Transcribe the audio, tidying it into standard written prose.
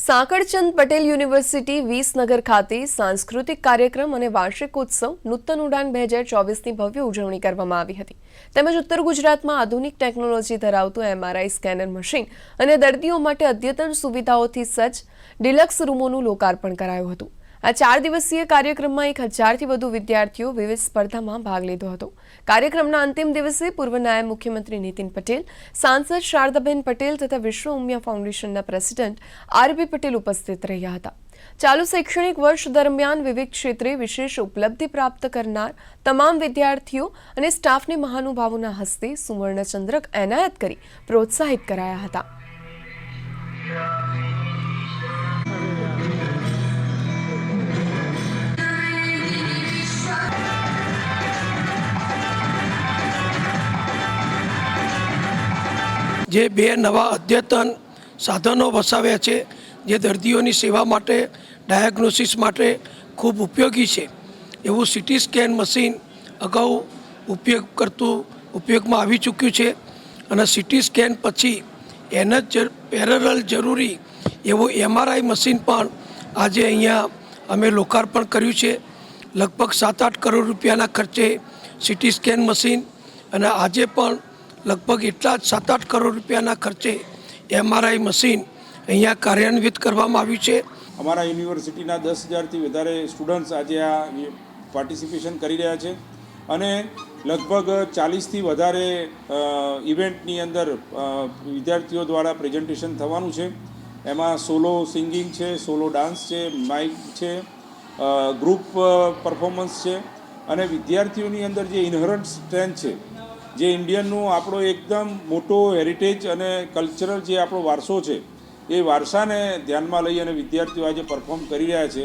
Sankalchand Patel university Visnagar ખાતે સાંસ્કૃતિક કાર્યક્રમ અને વાર્ષિકોત્સવ નૂતન ઉડાન 2024ની ભવ્ય ઉજવણી કરવામાં આવી હતી તેમજ ઉત્તર ગુજરાતમાં આધુનિક ટેકનોલોજી ધરાવતું એમઆરઆઈ સ્કેનર મશીન અને દર્દીઓ માટે અદ્યતન સુવિધાઓથી સજ્જ ડિલક્સ રૂમોનું લોકાર્પણ કરાયું હતું। આ 4 દિવસીય કાર્યક્રમમાં 1000થી વધુ વિદ્યાર્થીઓ વિવિધ સ્પર્ધામાં ભાગ લીધો હતો। કાર્યક્રમના અંતિમ દિવસે પૂર્વ નાયબ મુખ્યમંત્રી નીતિન પટેલ, સાંસદ શારદાબેન પટેલ તથા વિશ્વ ઉમિયા ફાઉન્ડેશનના પ્રેસિડેન્ટ આરબી પટેલ ઉપસ્થિત રહ્યા હતા। ચાલુ શૈક્ષણિક વર્ષ દરમિયાન વિવિધ ક્ષેત્રે વિશેષ ઉપલબ્ધિ પ્રાપ્ત કરનાર તમામ વિદ્યાર્થીઓ અને સ્ટાફને મહાનુભાવોના હસ્તે સુવર્ણચંદ્રક એનાયત કરી પ્રોત્સાહિત કરાયા હતા। જે બે નવા અદ્યતન સાધનો વસાવ્યા છે જે દર્દીઓની સેવા માટે ડાયગ્નોસિસ માટે ખૂબ ઉપયોગી છે। એવું સીટી સ્કેન મશીન અગાઉ ઉપયોગમાં આવી ચૂક્યું છે અને સીટી સ્કેન પછી એને જ પેરેલલ જરૂરી એવું એમઆરઆઈ મશીન પણ આજે અહીંયા અમે લોકાર્પણ કર્યું છે। લગભગ 7-8 કરોડ રૂપિયાના ખર્ચે સીટી સ્કેન મશીન અને આજે પણ લગભગ એટલા જ 7-8 કરોડ રૂપિયાના ખર્ચે એમઆરઆઈ મશીન અહીંયા કાર્યાન્વિત કરવામાં આવ્યું છે। અમારા યુનિવર્સિટીના 10,000થી વધારે સ્ટુડન્ટ્સ આજે આ પાર્ટિસિપેશન કરી રહ્યા છે અને લગભગ 40થી વધારે ઇવેન્ટની અંદર વિદ્યાર્થીઓ દ્વારા પ્રેઝન્ટેશન થવાનું છે। એમાં સોલો સિંગિંગ છે, સોલો ડાન્સ છે, માઇક છે, ગ્રુપ પરફોર્મન્સ છે અને વિદ્યાર્થીઓની અંદર જે ઇનહરન્ટ સ્ટ્રેન્થ છે, જે ઇન્ડિયનનું આપણો એકદમ મોટો હેરિટેજ અને કલ્ચરલ જે આપણો વારસો છે એ વારસાને ધ્યાનમાં લઈ અને વિદ્યાર્થીઓ આજે પરફોર્મ કરી રહ્યા છે।